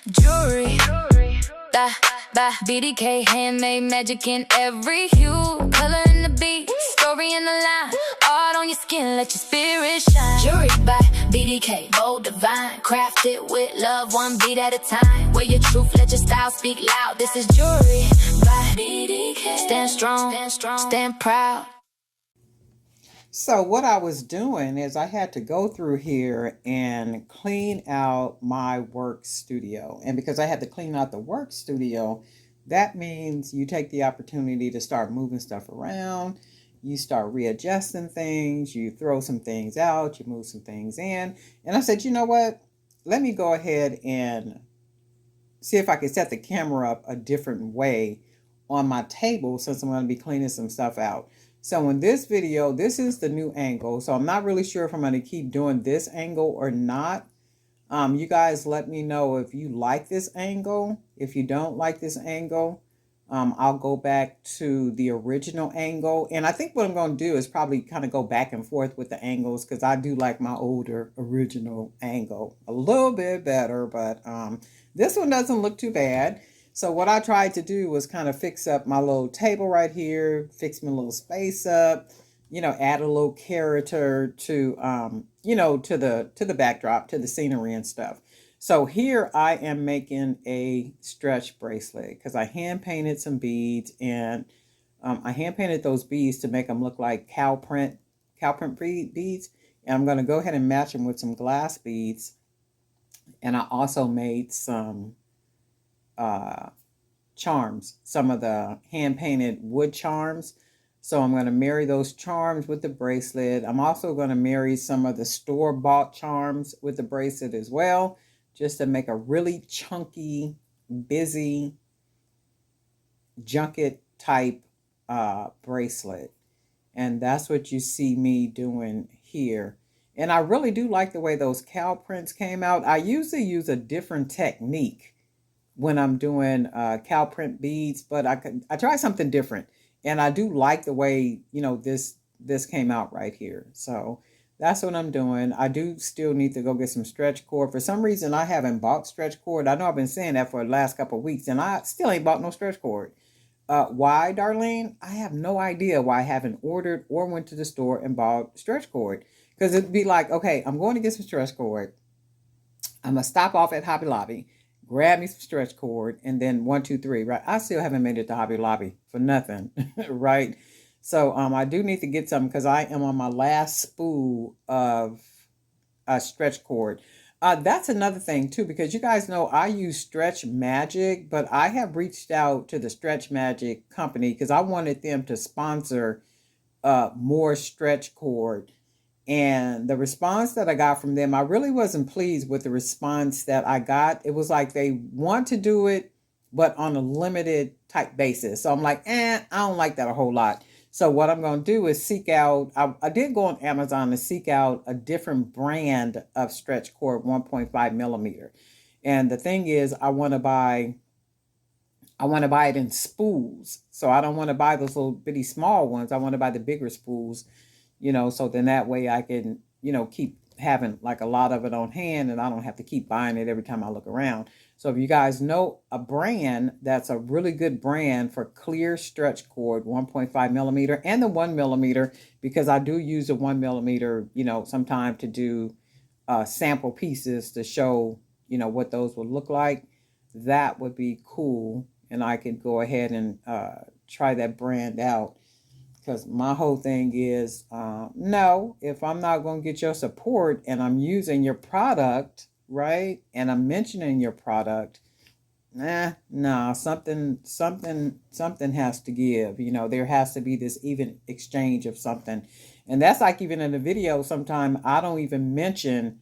Jewelry, by BDK, handmade magic in every hue, color in the beat, story in the line, art on your skin, let your spirit shine. Jewelry by BDK, bold, divine, crafted with love, one beat at a time. Wear your truth, let your style speak loud. This is jewelry by BDK. Stand strong, stand proud. So what I was doing is I had to go through here and clean out my work studio. And because I had to clean out the work studio, that means you take the opportunity to start moving stuff around. You start readjusting things, you throw some things out, you move some things in. And I said, you know what? Let me go ahead and see if I can set the camera up a different way on my table since I'm going to be cleaning some stuff out. So in this video, this is the new angle. So I'm not really sure if I'm going to keep doing this angle or not. You guys let me know if you like this angle. If you don't like this angle, I'll go back to the original angle. And I think what I'm going to do is probably kind of go back and forth with the angles because I do like my older original angle a little bit better, but this one doesn't look too bad. So what I tried to do was kind of fix up my little table right here, fix my little space up, add a little character to, to the backdrop, to the scenery and stuff. So here I am making a stretch bracelet because I hand painted some beads, and I hand painted those beads to make them look like cow print beads. And I'm going to go ahead and match them with some glass beads. And I also made some charms, some of the hand painted wood charms. So I'm going to marry those charms with the bracelet. I'm also going to marry some of the store-bought charms with the bracelet as well, just to make a really chunky, busy, junket type bracelet. And that's what you see me doing here. And I really do like the way those cow prints came out. I usually use a different technique when I'm doing cow print beads, but I try something different. And I do like the way, this came out right here. So that's what I'm doing. I do still need to go get some stretch cord. For some reason, I haven't bought stretch cord. I know I've been saying that for the last couple of weeks, and I still ain't bought no stretch cord. Why, Darlene? I have no idea why I haven't ordered or went to the store and bought stretch cord. Because it'd be like, okay, I'm going to get some stretch cord. I'm going to stop off at Hobby Lobby, grab me some stretch cord, and then 1, 2, 3, right? I still haven't made it to Hobby Lobby for nothing, right? So I do need to get some because I am on my last spool of stretch cord. That's another thing too, because you guys know I use Stretch Magic, but I have reached out to the Stretch Magic company because I wanted them to sponsor more stretch cord. And the response that I got from them, I really wasn't pleased with the response that I got. It was like they want to do it, but on a limited type basis. So I'm like, I don't like that a whole lot. So what I'm going to do is seek out, I did go on Amazon to seek out a different brand of stretch cord, 1.5 millimeter. And the thing is, I want to buy it in spools. So I don't want to buy those little bitty small ones. I want to buy the bigger spools, so then that way I can, keep having like a lot of it on hand and I don't have to keep buying it every time I look around. So if you guys know a brand that's a really good brand for clear stretch cord, 1.5 millimeter and the 1 millimeter, because I do use the 1 millimeter, sometime to do sample pieces to show, what those would look like, that would be cool. And I could go ahead and try that brand out. Because my whole thing is, no, if I'm not going to get your support and I'm using your product, right, and I'm mentioning your product, no, something has to give. There has to be this even exchange of something. And that's like even in the video, sometimes I don't even mention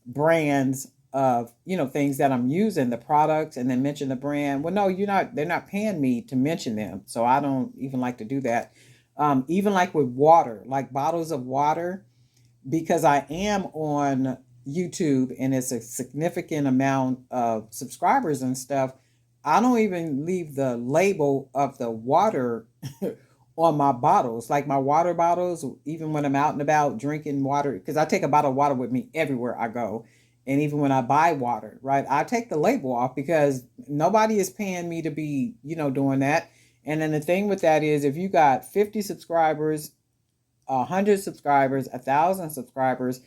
brands of, things that I'm using, the products, and then mention the brand. Well, no, they're not paying me to mention them. So I don't even like to do that. Even like with water, like bottles of water, because I am on YouTube and it's a significant amount of subscribers and stuff. I don't even leave the label of the water on my bottles, like my water bottles, even when I'm out and about drinking water, because I take a bottle of water with me everywhere I go. And even when I buy water, right, I take the label off because nobody is paying me to be, doing that. And then the thing with that is if you got 50 subscribers, 100 subscribers, 1,000 subscribers,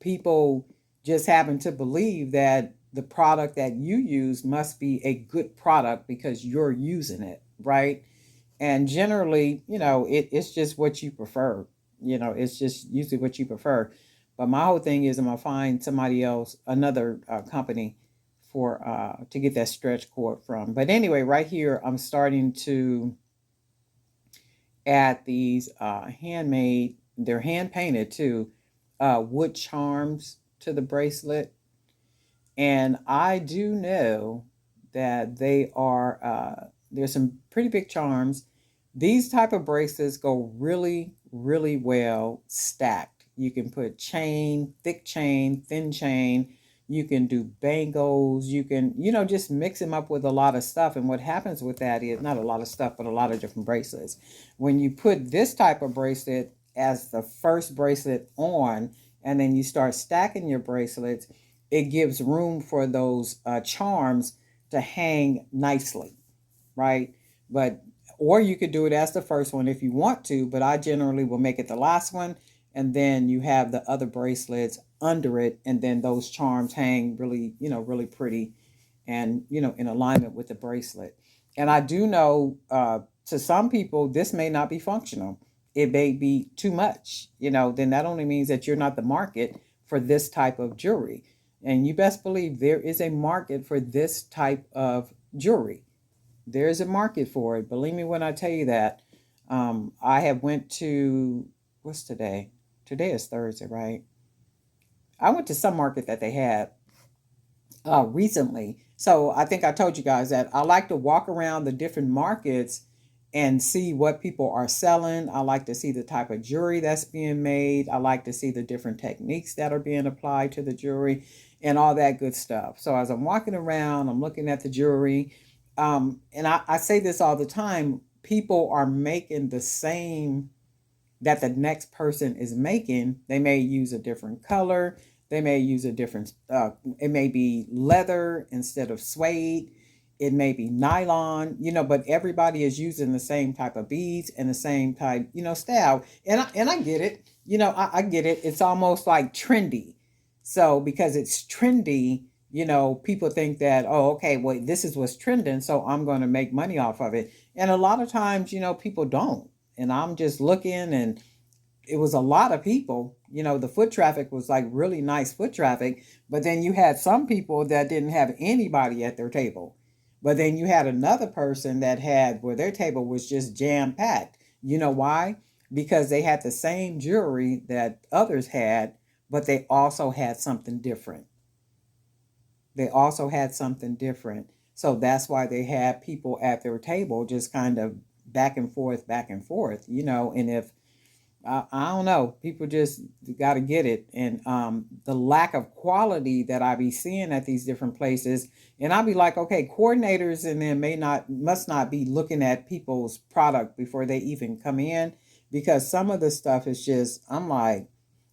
people just happen to believe that the product that you use must be a good product because you're using it, right? And generally, it's just what you prefer. It's just usually what you prefer. But my whole thing is I'm gonna find somebody else, another company, for to get that stretch cord from. But anyway, right here, I'm starting to add these handmade. They're hand painted too, wood charms to the bracelet, and I do know that they are there's some pretty big charms. These type of bracelets go really, really well stacked. You can put chain, thick chain, thin chain. You can do bangles. You can, just mix them up with a lot of stuff. And what happens with that is not a lot of stuff, but a lot of different bracelets. When you put this type of bracelet as the first bracelet on, and then you start stacking your bracelets, it gives room for those charms to hang nicely, right? But or you could do it as the first one if you want to, but I generally will make it the last one, and then you have the other bracelets under it, and then those charms hang really, really pretty, and in alignment with the bracelet. And I do know to some people this may not be functional. It may be too much. Then that only means that you're not the market for this type of jewelry. And you best believe there is a market for this type of jewelry. There's a market for it. Believe me when I tell you that. I have went to, what's today? Today is Thursday, right? I went to some market that they had recently. So I think I told you guys that I like to walk around the different markets and see what people are selling. I like to see the type of jewelry that's being made. I like to see the different techniques that are being applied to the jewelry and all that good stuff. So as I'm walking around, I'm looking at the jewelry. And I say this all the time, people are making the same that the next person is making. They may use a different color. They may use a different, it may be leather instead of suede. It may be nylon, but everybody is using the same type of beads and the same type, style. And I get it. I get it. It's almost like trendy. So because it's trendy, people think that, oh, okay, well, this is what's trending, so I'm going to make money off of it. And a lot of times, people don't. And I'm just looking, and it was a lot of people. The foot traffic was like really nice foot traffic, but then you had some people that didn't have anybody at their table. But then you had another person that had where their table was just jam packed. You know why? Because they had the same jewelry that others had, but they also had something different. They also had something different. So that's why they had people at their table just kind of back and forth, and if I don't know. People just got to get it, and the lack of quality that I be seeing at these different places, and I'll be like, okay, coordinators and them must not be looking at people's product before they even come in, because some of the stuff is just, I'm like,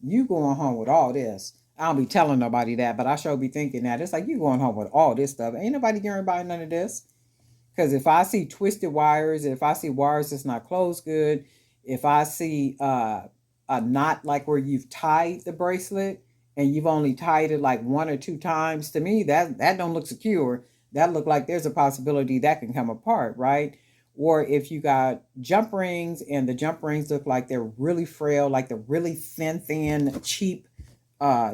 you going home with all this. I don't be telling nobody that, but I sure be thinking that it's like you going home with all this stuff. Ain't nobody gonna buy none of this. Because if I see twisted wires, if I see wires that's not closed good, if I see a knot like where you've tied the bracelet and you've only tied it like one or two times, to me that don't look secure. That look like there's a possibility that can come apart, right? Or if you got jump rings and the jump rings look like they're really frail, like the really thin, cheap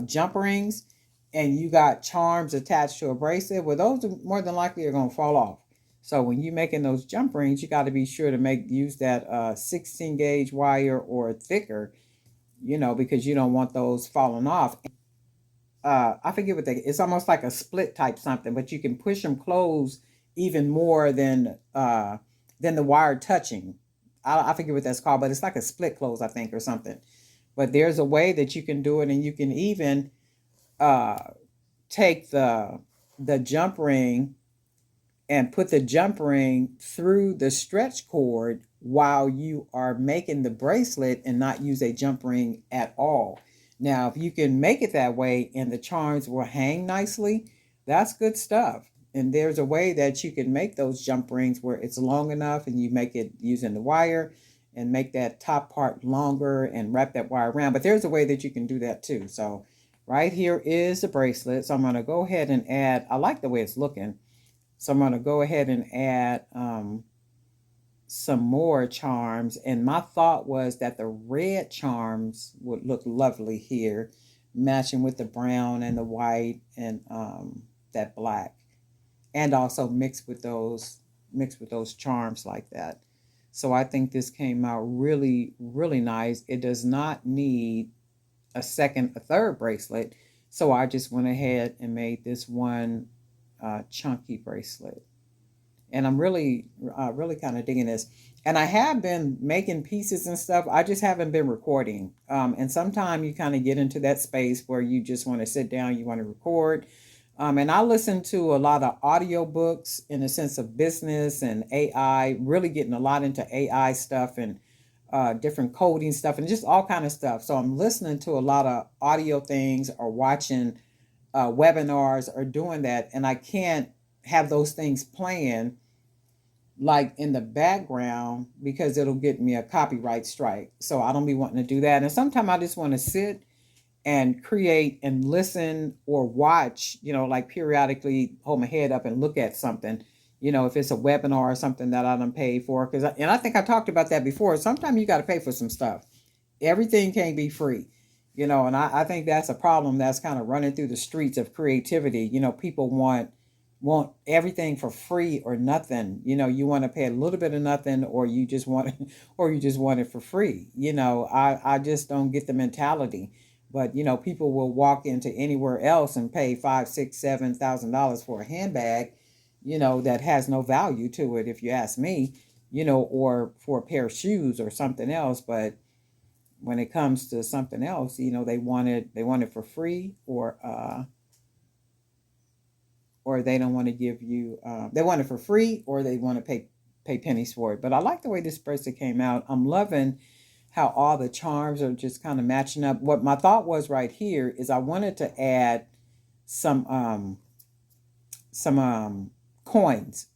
jump rings, and you got charms attached to a bracelet, well, those are more than likely are going to fall off. So when you're making those jump rings, you got to be sure to use that 16 gauge wire or thicker, because you don't want those falling off. I forget what it's almost like a split type something, but you can push them closed even more than the wire touching. I forget what that's called, but it's like a split close, I think, or something. But there's a way that you can do it, and you can even uh, take the jump ring and put the jump ring through the stretch cord while you are making the bracelet and not use a jump ring at all. Now, if you can make it that way and the charms will hang nicely, that's good stuff. And there's a way that you can make those jump rings where it's long enough and you make it using the wire and make that top part longer and wrap that wire around. But there's a way that you can do that too. So right here is the bracelet. So I'm going to go ahead and add, I like the way it's looking. So I'm going to go ahead and add some more charms. And my thought was that the red charms would look lovely here, matching with the brown and the white and that black. And also mixed with those charms like that. So I think this came out really, really nice. It does not need a third bracelet. So I just went ahead and made this one chunky bracelet. And I'm really, really kind of digging this. And I have been making pieces and stuff. I just haven't been recording. And sometimes you kind of get into that space where you just want to sit down, you want to record. And I listen to a lot of audiobooks in the sense of business and AI, really getting a lot into AI stuff and different coding stuff and just all kind of stuff. So I'm listening to a lot of audio things or watching webinars or doing that. And I can't have those things playing like in the background because it'll get me a copyright strike. So I don't be wanting to do that. And sometimes I just want to sit and create and listen or watch, like periodically hold my head up and look at something, if it's a webinar or something that I don't pay for. And I think I talked about that before. Sometimes you got to pay for some stuff. Everything can't be free, and I think that's a problem that's kind of running through the streets of creativity. People want everything for free or nothing. You want to pay a little bit of nothing or you just want it, or you just want it for free. I just don't get the mentality. But people will walk into anywhere else and pay $5, $6, $7,000 for a handbag, that has no value to it, if you ask me, or for a pair of shoes or something else. But when it comes to something else, they want it for free, or they don't want to give you. They want it for free, or they want to pay pennies for it. But I like the way this bracelet came out. I'm loving how all the charms are just kind of matching up. What my thought was right here is I wanted to add some coins.